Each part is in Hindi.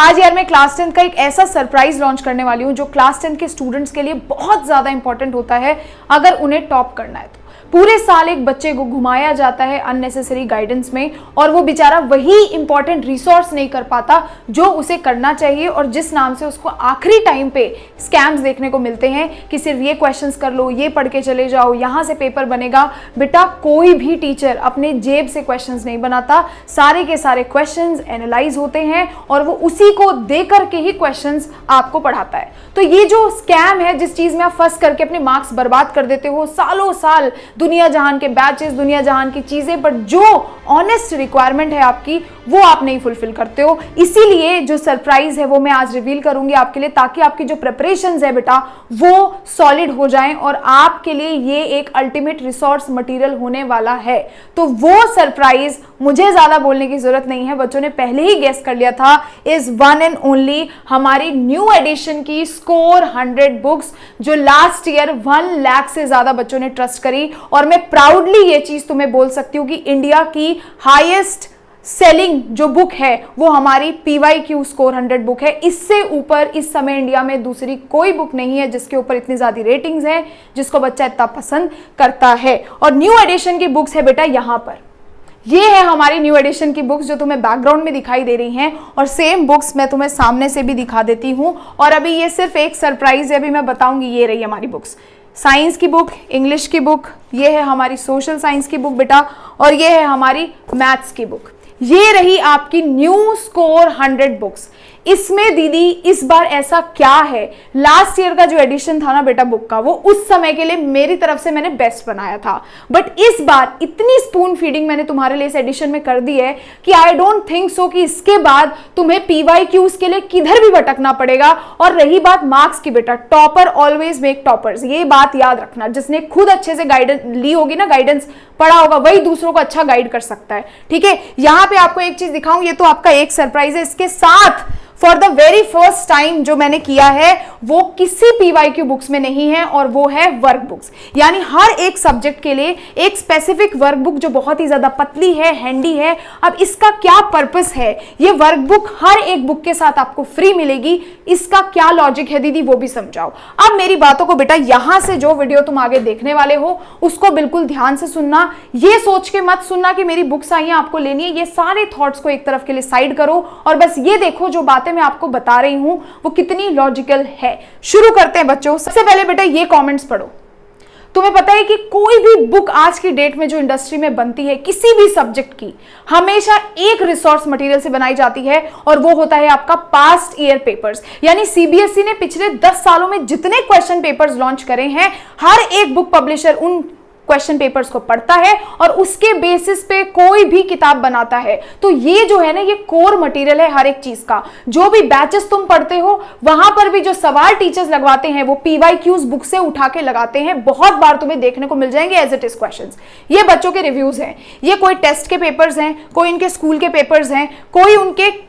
आज यार मैं क्लास 10 का एक ऐसा सरप्राइज लॉन्च करने वाली हूँ जो क्लास 10 के स्टूडेंट्स के लिए बहुत ज़्यादा इंपॉर्टेंट होता है अगर उन्हें टॉप करना है तो। पूरे साल एक बच्चे को घुमाया जाता है अननेसेसरी गाइडेंस में और वो बेचारा वही इंपॉर्टेंट रिसोर्स नहीं कर पाता जो उसे करना चाहिए, और जिस नाम से उसको आखिरी टाइम पे स्कैम्स देखने को मिलते हैं कि सिर्फ ये क्वेश्चंस कर लो, ये पढ़ के चले जाओ, यहाँ से पेपर बनेगा। बेटा कोई भी टीचर अपने जेब से क्वेश्चंस नहीं बनाता, सारे के सारे क्वेश्चंस एनालाइज होते हैं और वो उसी को दे करके ही क्वेश्चंस आपको पढ़ाता है। तो ये जो स्कैम है, जिस चीज में आप फंस करके अपने मार्क्स बर्बाद कर देते हो सालों साल, दुनिया जहान के बैचेस, दुनिया जहान की चीजें, पर जो ऑनेस्ट रिक्वायरमेंट है आपकी वो आप नहीं फुलफिल करते हो। इसीलिए जो सरप्राइज है वो मैं आज रिवील करूंगी आपके लिए, ताकि आपकी जो प्रिपरेशंस है बेटा वो सॉलिड हो जाएं और आपके लिए ये एक अल्टीमेट रिसोर्स मटेरियल होने वाला है। तो वो सरप्राइज मुझे ज्यादा बोलने की जरूरत नहीं है, बच्चों ने पहले ही गेस कर लिया था, इज वन एंड ओनली हमारी न्यू एडिशन की स्कोर 100 बुक्स, जो लास्ट ईयर 1 लाख से ज्यादा बच्चों ने ट्रस्ट करी। और मैं प्राउडली ये चीज तुम्हें बोल सकती हूं कि इंडिया की हाईएस्ट सेलिंग जो बुक है वो हमारी PYQ स्कोर 100 बुक है। इससे ऊपर इस समय इंडिया में दूसरी कोई बुक नहीं है जिसके ऊपर इतनी ज्यादा रेटिंग्स हैं, जिसको बच्चा इतना पसंद करता है। और न्यू एडिशन की बुक्स है बेटा यहां पर, ये है हमारी न्यू एडिशन की बुक्स जो तुम्हें बैकग्राउंड में दिखाई दे रही हैं, और सेम बुक्स मैं तुम्हें सामने से भी दिखा देती हूं। और अभी ये सिर्फ एक सरप्राइज है, अभी मैं बताऊंगी। ये रही हमारी बुक्स, साइंस की बुक, इंग्लिश की बुक, ये है हमारी सोशल साइंस की बुक बेटा, और ये है हमारी मैथ्स की बुक। ये रही आपकी न्यू स्कोर 100 बुक्स। इसमें दीदी इस बार ऐसा क्या है, लास्ट ईयर का जो एडिशन था ना बेटा बुक का, वो उस समय के लिए मेरी तरफ से मैंने बेस्ट बनाया था, बट इस बार इतनी स्पून फीडिंग मैंने तुम्हारे लिए इस एडिशन में कर दी है कि आई डोंट थिंक सो कि इसके बाद तुम्हें PYQs के लिए किधर भी भटकना पड़ेगा। और रही बात मार्क्स की बेटा, टॉपर ऑलवेज मेक टॉपर्स, ये बात याद रखना। जिसने खुद अच्छे से गाइडेंस ली होगी ना, गाइडेंस पढ़ा होगा, वही दूसरों को अच्छा गाइड कर सकता है। ठीक है, यहां पे आपको एक चीज दिखाऊं, ये तो आपका एक सरप्राइज है। इसके साथ for the very first time जो मैंने किया है वो किसी PYQ बुक्स में नहीं है, और वो है वर्क बुक्स। यानी हर एक सब्जेक्ट के लिए एक स्पेसिफिक वर्क बुक जो बहुत ही ज्यादा पतली है, हैंडी है। अब इसका क्या पर्पस है, ये वर्क बुक हर एक बुक के साथ आपको फ्री मिलेगी। इसका क्या लॉजिक है दीदी वो भी समझाओ। अब मेरी बातों को बेटा यहां से जो वीडियो तुम आगे देखने वाले हो उसको बिल्कुल ध्यान से सुनना। ये सोच के मत सुनना कि मेरी बुक्स आई हैं आपको लेनी है, ये सारे थॉट्स को एक तरफ के लिए साइड करो और बस ये देखो जो बातें मैं आपको बता रही हूं वो कितनी लॉजिकल है। शुरू करते हैं बच्चों। सबसे पहले बेटा ये कमेंट्स पढ़ो। तुम्हें पता है कि कोई भी बुक आज की डेट में जो इंडस्ट्री में बनती है किसी भी सब्जेक्ट की, हमेशा एक रिसोर्स मटेरियल से बनाई जाती है, और वो होता है आपका पास्ट ईयर पेपर्स। यानी CBSE ने पिछले 10 सालों में जितने क्वेश्चन पेपर्स लॉन्च करे हैं, हर एक बुक पब्लिशर उन क्वेश्चन पेपर्स को पढ़ता है और उसके बेसिस पे कोई भी किताब बनाता है। तो ये जो है ना, ये कोर मटेरियल है हर एक चीज का। जो भी बैचेस तुम पढ़ते हो वहां पर भी जो सवाल टीचर्स लगवाते हैं वो PYQs बुक से उठा के लगाते हैं। बहुत बार तुम्हें देखने को मिल जाएंगे एज इट इज क्वेश्चंस। ये बच्चों के रिव्यूज हैं, ये कोई टेस्ट के पेपर्स हैं, कोई इनके स्कूल के पेपर्स हैं, कोई उनके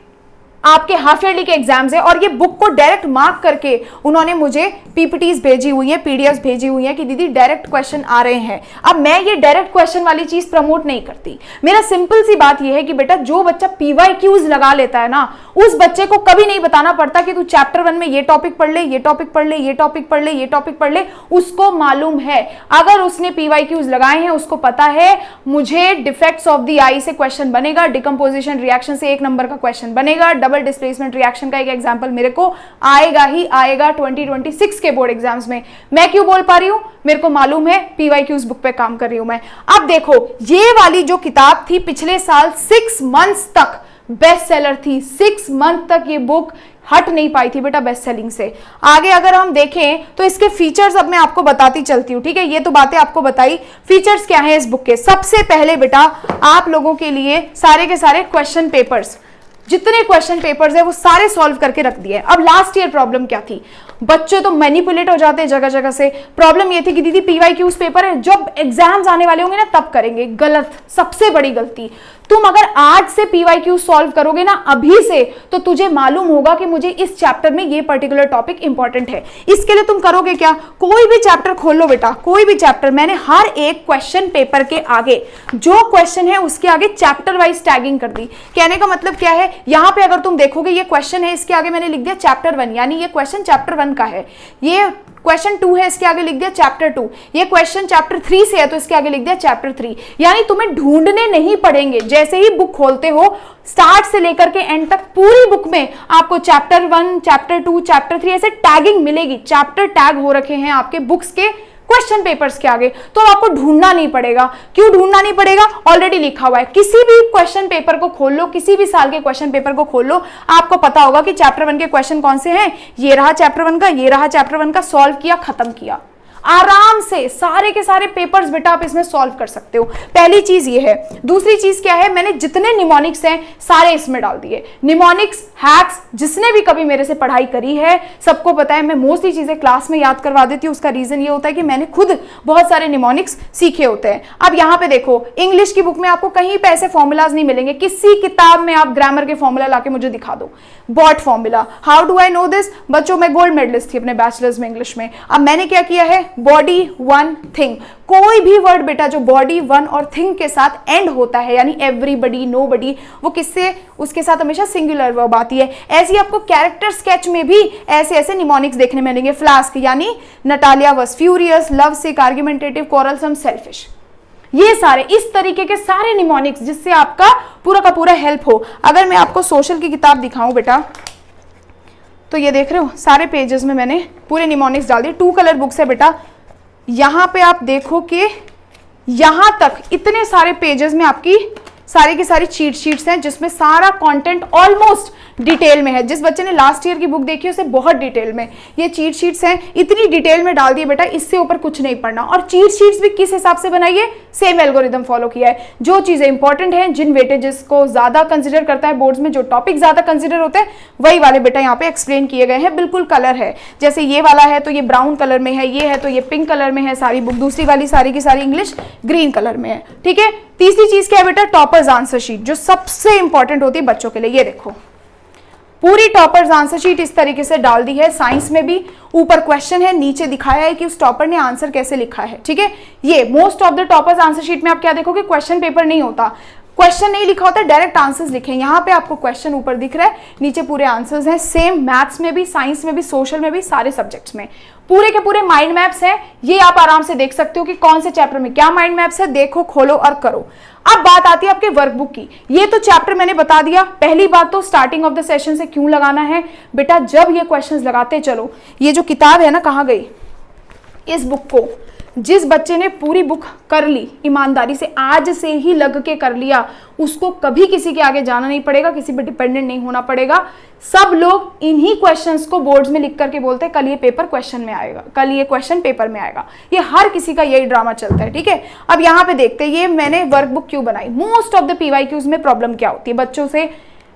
आपके हाफ ईयरली के एग्जाम्स है, और ये बुक को डायरेक्ट मार्क करके उन्होंने मुझे PPTs भेजी हुई है, PDFs भेजी हुई है कि दीदी डायरेक्ट क्वेश्चन आ रहे हैं। अब मैं ये डायरेक्ट क्वेश्चन वाली चीज प्रमोट नहीं करती। मेरा सिंपल सी बात ये है कि बेटा जो बच्चा PYQs लगा लेता है ना, उस बच्चे को कभी नहीं बताना पड़ता कि तू चैप्टर 1 में ये टॉपिक पढ़ ले, ये टॉपिक पढ़ ले, ये टॉपिक पढ़ ले, ये टॉपिक पढ़ ले। उसको मालूम है, अगर उसने PYQs लगाए हैं उसको पता है मुझे डिफेक्ट्स ऑफ द आई से क्वेश्चन बनेगा, डिकम्पोजिशन रिएक्शन से 1 नंबर का क्वेश्चन बनेगा, डबल डिस्प्लेसमेंट रिएक्शन का एक एग्जांपल मेरे को आएगा ही आएगा 2026 के बोर्ड एग्जाम्स में। मैं क्यों बोल पा रही हूं, मेरे को मालूम है, PYQs बुक पे काम कर रही हूं मैं। अब देखो, ये वाली जो किताब थी पिछले साल 6 मंथ्स तक बेस्ट सेलर थी। 6 मंथ तक ये बुक हट नहीं पाई थी बेटा बेस्ट सेलिंग से। आगे अगर हम देखें तो इसके फीचर्स अब मैं आपको बताती चलती हूँ। ठीक है, ये तो बातें आपको बताई, फीचर्स क्या है इस बुक के। सबसे पहले बेटा आप लोगों के लिए सारे के सारे क्वेश्चन पेपर्स, जितने क्वेश्चन पेपर्स है वो सारे सॉल्व करके रख दिए। अब लास्ट ईयर प्रॉब्लम क्या थी, बच्चे तो मैनिपुलेट हो जाते हैं जगह जगह से। प्रॉब्लम ये थी कि दीदी PYQs पेपर है, जब एग्जाम्स आने वाले होंगे ना तब करेंगे। गलत, सबसे बड़ी गलती। तुम अगर आज से PYQ सॉल्व करोगे ना अभी से, तो तुझे मालूम होगा कि मुझे इस चैप्टर में ये पर्टिकुलर टॉपिक इंपॉर्टेंट है। इसके लिए तुम करोगे क्या, कोई भी चैप्टर खोल लो बेटा, कोई भी चैप्टर। मैंने हर एक क्वेश्चन पेपर के आगे जो क्वेश्चन है उसके आगे चैप्टर वाइज टैगिंग कर दी। कहने का मतलब क्या है, यहाँ पे अगर तुम देखोगे ये क्वेश्चन है, इसके आगे मैंने लिख दिया चैप्टर 1, यानी ये क्वेश्चन चैप्टर 1 का है। ये क्वेश्चन 2 है, इसके आगे लिख दिया चैप्टर 2। ये क्वेश्चन चैप्टर 3 से है तो इसके आगे लिख दिया चैप्टर 3। यानी तुम्हें ढूंढने नहीं पड़ेंगे, जैसे ही बुक खोलते हो स्टार्ट से लेकर के एंड तक पूरी बुक में आपको चैप्टर 1, चैप्टर 2, चैप्टर 3 ऐसे टैगिंग मिलेगी। चैप्टर टैग हो रखे हैं आपके बुक्स के क्वेश्चन पेपर्स के आगे, तो आपको ढूंढना नहीं पड़ेगा। क्यों ढूंढना नहीं पड़ेगा? ऑलरेडी लिखा हुआ है। किसी भी क्वेश्चन पेपर को खोल लो, किसी भी साल के क्वेश्चन पेपर को खोल लो, आपको पता होगा कि चैप्टर 1 के क्वेश्चन कौन से हैं। ये रहा चैप्टर 1 का, ये रहा चैप्टर 1 का, सॉल्व किया, खत्म किया। आराम से सारे के सारे पेपर्स बेटा आप इसमें सॉल्व कर सकते हो। पहली चीज ये है। दूसरी चीज क्या है, मैंने जितने निमोनिक्स हैं सारे इसमें डाल दिए। निमोनिक्स हैक्स जिसने भी कभी मेरे से पढ़ाई करी है सबको पता है, मैं मोस्टली चीजें क्लास में याद करवा देती हूँ। उसका रीजन ये होता है कि मैंने खुद बहुत सारे निमोनिक्स सीखे होते हैं। अब यहाँ पे देखो, इंग्लिश की बुक में आपको कहीं पे ऐसे फॉर्मूलाज नहीं मिलेंगे। किसी किताब में आप ग्रामर के फॉर्मूला लाके मुझे दिखा दो। But formula, how do I know this? बच्चों में गोल्ड मेडलिस्ट थी अपने बैचलर्स में इंग्लिश में। अब मैंने क्या किया है, बॉडी वन थिंग, कोई भी वर्ड बेटा जो बॉडी वन और थिंग के साथ एंड होता है, यानी एवरीबडी, नोबडी, वो किससे, उसके साथ हमेशा सिंगुलर वर्ब आती है। ऐसे ही आपको कैरेक्टर स्केच में भी ऐसे ऐसे निमोनिक्स देखने मिलेंगे। फ्लास्क यानी Natalia was furious, love sick, argumentative, quarrelsome, selfish. ये सारे इस तरीके के सारे निमोनिक्स जिससे आपका पूरा का पूरा हेल्प हो। अगर मैं आपको सोशल की किताब दिखाऊं बेटा, तो ये देख रहे हो सारे पेजेस में मैंने पूरे निमोनिक्स डाल दिए। 2 कलर बुक्स है बेटा। यहां पे आप देखो कि यहां तक इतने सारे पेजेस में आपकी सारी की सारी चीट शीट्स हैं जिसमें सारा कंटेंट ऑलमोस्ट डिटेल में है। जिस बच्चे ने लास्ट ईयर की बुक देखी है उसे बहुत डिटेल में ये चीट शीट्स हैं, इतनी डिटेल में डाल दिए बेटा, इससे ऊपर कुछ नहीं पढ़ना। और चीट शीट्स भी किस हिसाब से बनाई है, सेम एल्गोरिदम फॉलो किया है। जो चीजें इंपॉर्टेंट हैं, जिन वेटेजेस को ज्यादा कंसिडर करता है बोर्ड्स में, जो टॉपिक ज्यादा कंसिडर होते हैं, वही वाले बेटा यहाँ पे एक्सप्लेन किए गए हैं। बिल्कुल कलर है, जैसे ये वाला है तो ये ब्राउन कलर में है, ये है तो ये पिंक कलर में है सारी बुक, दूसरी वाली सारी की सारी इंग्लिश ग्रीन कलर में है। ठीक है। तीसरी चीज क्या है बेटा, टॉपर्स आंसर शीट, जो सबसे इंपॉर्टेंट होती है बच्चों के लिए। ये देखो पूरी टॉपर्स आंसर शीट इस तरीके से डाल दी है। साइंस में भी ऊपर क्वेश्चन है, नीचे दिखाया है कि उस टॉपर ने आंसर कैसे लिखा है। ठीक है। ये most of the toppers answer sheet में आप क्या देखोगे, क्वेश्चन पेपर नहीं होता, क्वेश्चन नहीं लिखा होता, डायरेक्ट आंसर्स लिखे। यहाँ पे आपको क्वेश्चन ऊपर दिख रहा है, नीचे पूरे आंसर्स हैं। सेम मैथ्स में भी, साइंस में भी, सोशल में भी, सारे सब्जेक्ट्स में पूरे के पूरे माइंड मैप्स हैं। ये आप आराम से देख सकते हो कि कौन से चैप्टर में क्या माइंड मैप्स है। देखो, खोलो और करो। अब बात आती है आपके वर्कबुक की। ये तो चैप्टर मैंने बता दिया। पहली बात तो स्टार्टिंग ऑफ द सेशन से क्यों लगाना है बेटा, जब ये क्वेश्चंस लगाते चलो। ये जो किताब है ना, कहाँ गई, इस बुक को जिस बच्चे ने पूरी बुक कर ली ईमानदारी से, आज से ही लग के कर लिया, उसको कभी किसी के आगे जाना नहीं पड़ेगा, किसी पे डिपेंडेंट नहीं होना पड़ेगा। सब लोग इन्हीं क्वेश्चंस को बोर्ड्स में लिख करके बोलते हैं कल ये पेपर क्वेश्चन में आएगा, कल ये क्वेश्चन पेपर में आएगा। ये हर किसी का यही ड्रामा चलता है। ठीक है। अब यहाँ पे देखते हैं ये मैंने वर्कबुक क्यों बनाई। मोस्ट ऑफ द PYQs में प्रॉब्लम क्या होती है, बच्चों से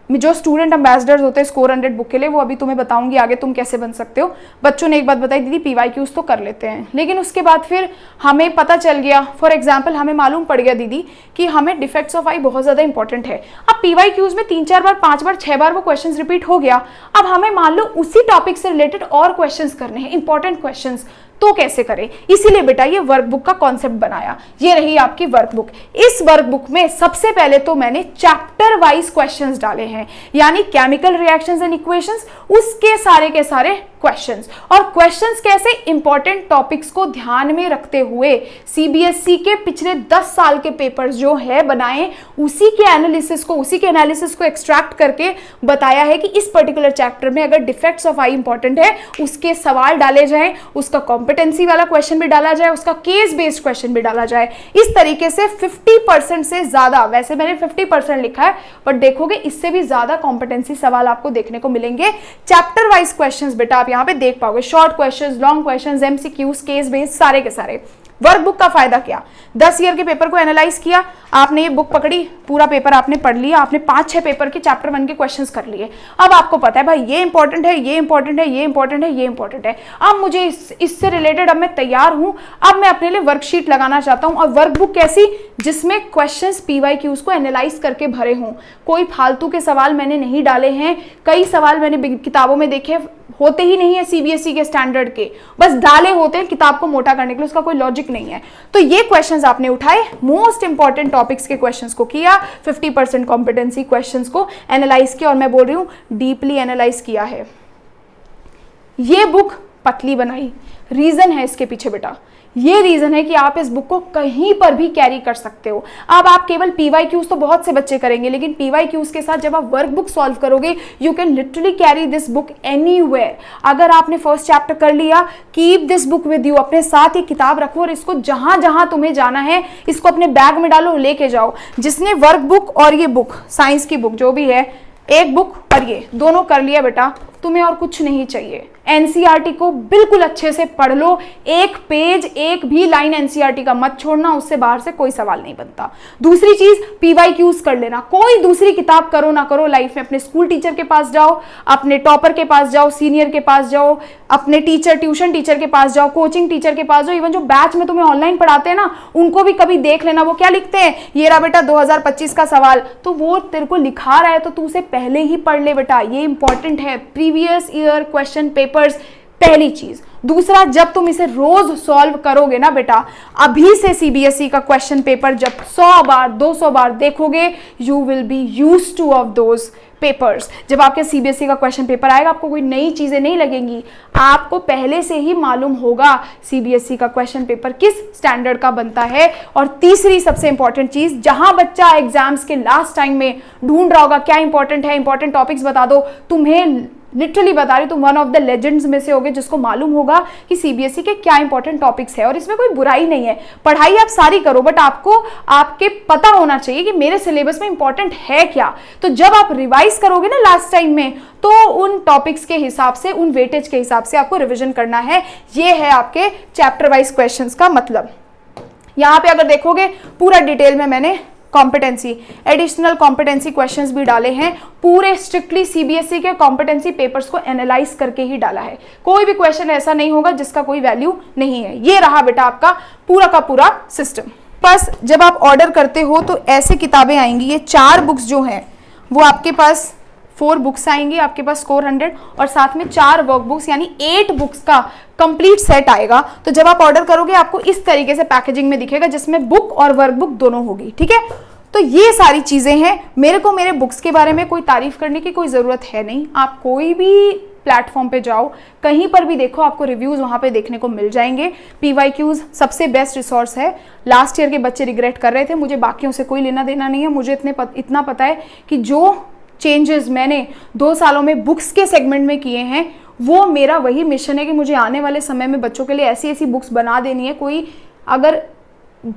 जो स्टूडेंट एम्बेसडर्स होते हैं स्कोर 100 बुक के लिए, वो अभी तुम्हें बताऊंगी आगे तुम कैसे बन सकते हो। बच्चों ने एक बात बताई, दीदी PYQs तो कर लेते हैं, लेकिन उसके बाद फिर हमें पता चल गया, फॉर एग्जांपल हमें मालूम पड़ गया दीदी कि हमें डिफेक्ट्स ऑफ आई बहुत ज्यादा इंपॉर्टेंट है। अब PYQs में 3-4 बार, 5 बार, 6 बार वो क्वेश्चन रिपीट हो गया। अब हमें मान लो उसी टॉपिक से रिलेटेड और क्वेश्चन करने हैं, इंपॉर्टेंट क्वेश्चन, तो कैसे करें। इसीलिए बेटा ये वर्कबुक का कॉन्सेप्ट बनाया। ये रही आपकी वर्कबुक। इस वर्कबुक में सबसे पहले तो मैंने चैप्टर वाइज क्वेश्चंस डाले हैं, यानी केमिकल रिएक्शंस एंड इक्वेशंस, उसके सारे के सारे क्वेश्चंस। और क्वेश्चंस कैसे, इंपॉर्टेंट टॉपिक्स को ध्यान में रखते हुए CBSE के पिछले 10 साल के पेपर्स जो है बनाए, उसी के एनालिसिस को एक्सट्रैक्ट करके बताया है कि इस पर्टिकुलर चैप्टर में अगर डिफेक्ट्स ऑफ आई इंपॉर्टेंट है, उसके सवाल डाले जाएं, उसका कॉम्पिटेंसी वाला क्वेश्चन भी डाला जाए, उसका केस बेस्ड क्वेश्चन भी डाला जाए। इस तरीके से 50% से ज्यादा, वैसे मैंने 50% लिखा है, बट देखोगे इससे भी ज्यादा कॉम्पिटेंसी सवाल आपको देखने को मिलेंगे। चैप्टर वाइज क्वेश्चंस बेटा आप यहाँ पे देख पाओगे, short questions, long questions, MCQs, case based, सारे के सारे। वर्कबुक का फायदा क्या, 10 ईयर के पेपर को एनालाइज किया आपने, ये बुक पकड़ी, पूरा पेपर आपने पढ़ लिया, आपने 5-6 पेपर के चैप्टर 1 के क्वेश्चंस कर लिए। अब आपको पता है भाई ये इंपॉर्टेंट है, ये इंपॉर्टेंट है, ये इंपॉर्टेंट है, ये इंपॉर्टेंट है। अब मुझे इससे रिलेटेड अब मैं तैयार हूं, अब मैं अपने लिए वर्कशीट लगाना चाहता हूं। और वर्कबुक कैसी, जिसमें क्वेश्चंस PYQs को एनालाइज करके भरे हों, कोई फालतू के सवाल मैंने नहीं डाले हैं। कई सवाल मैंने किताबों में देखे होते ही नहीं है CBSE के स्टैंडर्ड के, बस डाले होते हैं किताब को मोटा करने के लिए, उसका कोई लॉजिक नहीं है। तो ये क्वेश्चंस आपने उठाए, मोस्ट इंपॉर्टेंट टॉपिक्स के क्वेश्चंस को किया, 50% कॉम्पिटेंसी क्वेश्चंस को एनालाइज किया, और मैं बोल रही हूँ डीपली एनालाइज किया है। ये बुक पतली बनाई, रीजन है इसके पीछे बेटा, ये रीजन है कि आप इस बुक को कहीं पर भी कैरी कर सकते हो। अब आप केवल पीवाईक्यूज तो बहुत से बच्चे करेंगे, लेकिन पीवाईक्यूज के साथ जब आप वर्कबुक सॉल्व करोगे, you can literally carry this book anywhere. अगर आपने फर्स्ट चैप्टर कर लिया, keep this book with you, अपने साथ ये किताब रखो और इसको जहां जहां तुम्हें जाना है इसको अपने बैग में डालो, लेके जाओ। जिसने वर्कबुक और ये बुक, साइंस की बुक जो भी है, एक बुक और ये दोनों कर लिया बेटा, तुम्हें और कुछ नहीं चाहिए। एनसीईआरटी को बिल्कुल अच्छे से पढ़ लो, एक पेज, एक भी लाइन एनसीईआरटी का मत छोड़ना, उससे बाहर से कोई सवाल नहीं बनता। दूसरी चीज, पीवाईक्यूज कर लेना। कोई दूसरी किताब करो ना करो लाइफ में, अपने स्कूल टीचर के पास जाओ, अपने टॉपर के पास जाओ, सीनियर के पास जाओ, अपने टीचर, ट्यूशन टीचर के पास जाओ, कोचिंग टीचर के पास जाओ, इवन जो बैच में तुम्हें ऑनलाइन पढ़ाते हैं ना, उनको भी कभी देख लेना वो क्या लिखते हैं। ये रहा बेटा 2025 का सवाल, तो वो तेरे को लिखा रहा है तो तू उसे पहले ही पढ़ ले बेटा, ये इंपॉर्टेंट है। प्रीवियस ईयर क्वेश्चन पेपर्स पहली चीज। दूसरा, जब तुम इसे रोज सॉल्व करोगे ना बेटा, अभी से सीबीएसई का क्वेश्चन पेपर जब 100 बार 200 बार देखोगे, you will be used two of those papers. जब आपके सीबीएसई का क्वेश्चन पेपर आएगा, आपको कोई नई चीजें नहीं लगेंगी, आपको पहले से ही मालूम होगा सीबीएसई का क्वेश्चन पेपर किस स्टैंडर्ड का बनता है। और तीसरी सबसे इंपॉर्टेंट चीज, जहां बच्चा एग्जाम्स के लास्ट टाइम में ढूंढ रहा होगा क्या इंपॉर्टेंट है, इंपॉर्टेंट टॉपिक्स बता दो, तुम्हें लिटरली बता रही, तुम वन ऑफ द लेजेंड्स में से होगे जिसको मालूम होगा कि सीबीएसई के क्या इंपॉर्टेंट टॉपिक्स है। और इसमें कोई बुराई नहीं है, पढ़ाई आप सारी करो, बट आपको आपके पता होना चाहिए कि मेरे सिलेबस में इंपॉर्टेंट है क्या। तो जब आप रिवाइज करोगे ना लास्ट टाइम में, तो उन टॉपिक्स के हिसाब से, उन वेटेज के हिसाब से आपको रिविजन करना है। ये है आपके चैप्टर वाइज क्वेश्चंस का मतलब। यहां पे अगर देखोगे पूरा डिटेल में मैंने कॉम्पिटेंसी, एडिशनल कॉम्पिटेंसी क्वेश्चंस भी डाले हैं, पूरे स्ट्रिक्टली सीबीएसई के कॉम्पिटेंसी पेपर्स को एनालाइज करके ही डाला है। कोई भी क्वेश्चन ऐसा नहीं होगा जिसका कोई वैल्यू नहीं है। ये रहा बेटा आपका पूरा का पूरा सिस्टम। बस जब आप ऑर्डर करते हो तो ऐसे किताबें आएंगी, ये 4 बुक्स जो हैं वो आपके पास 4 बुक्स आएंगी आपके पास स्कोर 100, और साथ में 4 वर्कबुक्स यानी 8 बुक्स का कंप्लीट सेट आएगा। तो जब आप ऑर्डर करोगे आपको इस तरीके से पैकेजिंग में दिखेगा, जिसमें बुक और वर्कबुक दोनों होगी, ठीक है। तो ये सारी चीजें हैं। मेरे को मेरे बुक्स के बारे में कोई तारीफ करने की कोई जरूरत है नहीं। आप कोई भी प्लेटफॉर्म पे जाओ, कहीं पर भी देखो, आपको रिव्यूज वहां पे देखने को मिल जाएंगे। पीवाईक्यूज सबसे बेस्ट रिसोर्स है। लास्ट ईयर के बच्चे रिग्रेट कर रहे थे, मुझे बाकियों से कोई लेना देना नहीं है। मुझे इतना पता है कि जो चेंजेस मैंने 2 सालों में बुक्स के सेगमेंट में किए हैं, वो मेरा वही मिशन है कि मुझे आने वाले समय में बच्चों के लिए ऐसी ऐसी बुक्स बना देनी है। कोई अगर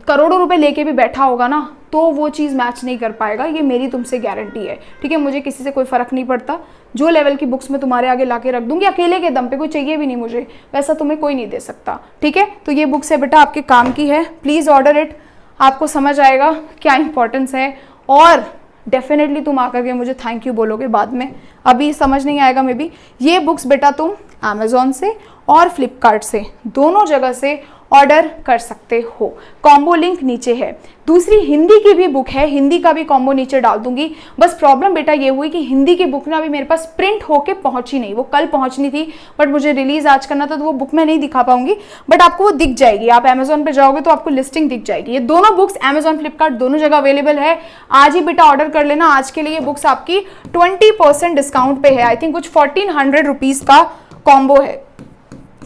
करोड़ों रुपए लेके भी बैठा होगा ना, तो वो चीज़ मैच नहीं कर पाएगा, ये मेरी तुमसे गारंटी है, ठीक है। मुझे किसी से कोई फर्क नहीं पड़ता, जो लेवल की बुक्स मैं तुम्हारे आगे लाके रख दूंगी अकेले के दम पे, कोई चाहिए भी नहीं मुझे, वैसा तुम्हें कोई नहीं दे सकता, ठीक है। तो ये बुक्स है बेटा आपके काम की है, प्लीज़ ऑर्डर इट। आपको समझ आएगा क्या इंपॉर्टेंस है, और डेफिनेटली तुम आकर के मुझे थैंक यू बोलोगे बाद में। अभी समझ नहीं आएगा मे बी। ये बुक्स बेटा तुम अमेजोन से और फ्लिपकार्ट से, दोनों जगह से ऑर्डर कर सकते हो। कॉम्बो लिंक नीचे है। दूसरी हिंदी की भी बुक है, हिंदी का भी कॉम्बो नीचे डाल दूंगी। बस प्रॉब्लम बेटा ये हुई कि हिंदी की बुक ना अभी मेरे पास प्रिंट होके पहुंची नहीं, वो कल पहुंचनी थी, बट मुझे रिलीज आज करना था, तो वो बुक मैं नहीं दिखा पाऊंगी, बट आपको वो दिख जाएगी। आप अमेजोन पे जाओगे तो आपको लिस्टिंग दिख जाएगी। ये दोनों बुक्स अमेजोन फ्लिपकार्ट दोनों जगह अवेलेबल है। आज ही बेटा ऑर्डर कर लेना। आज के लिए ये बुक्स आपकी 20% डिस्काउंट पे है। आई थिंक कुछ 1400 रुपीज का कॉम्बो है,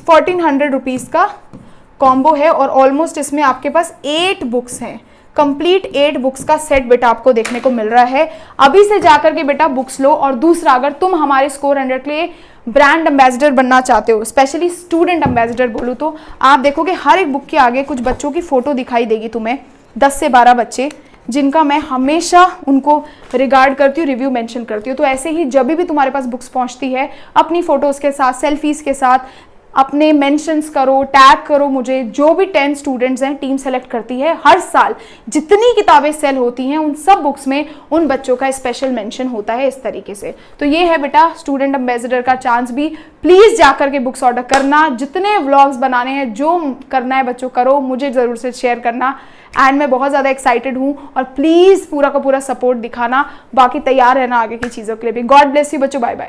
1400 रुपीज का कॉम्बो है, और ऑलमोस्ट इसमें आपके पास 8 बुक्स हैं, कंप्लीट 8 बुक्स का सेट बेटा आपको देखने को मिल रहा है। अभी से जाकर के बेटा बुक्स लो। और दूसरा, अगर तुम हमारे स्कोर 100 के लिए ब्रांड एम्बेसडर बनना चाहते हो, स्पेशली स्टूडेंट एम्बेसडर बोलूँ तो, आप देखोगे हर एक बुक के आगे कुछ बच्चों की फोटो दिखाई देगी तुम्हें, 10 से 12 बच्चे, जिनका मैं हमेशा उनको रिगार्ड करती हूँ, रिव्यू मेंशन करती हूँ। तो ऐसे ही जब भी तुम्हारे पास बुक्स पहुँचती है, अपनी फोटोज़ के साथ, सेल्फीज़ के साथ अपने मेंशंस करो, टैग करो मुझे। जो भी 10 स्टूडेंट्स हैं टीम सेलेक्ट करती है, हर साल जितनी किताबें सेल होती हैं उन सब बुक्स में उन बच्चों का स्पेशल मेंशन होता है इस तरीके से। तो ये है बेटा स्टूडेंट एम्बेसडर का चांस भी। प्लीज़ जाकर के बुक्स ऑर्डर करना, जितने व्लॉग्स बनाने हैं, जो करना है बच्चों करो, मुझे ज़रूर से शेयर करना। एंड मैं बहुत ज़्यादा एक्साइटेड हूँ, और प्लीज़ पूरा का पूरा सपोर्ट दिखाना। बाकी तैयार रहना आगे की चीज़ों के लिए भी। गॉड ब्लेस यू बच्चों, बाय बाय।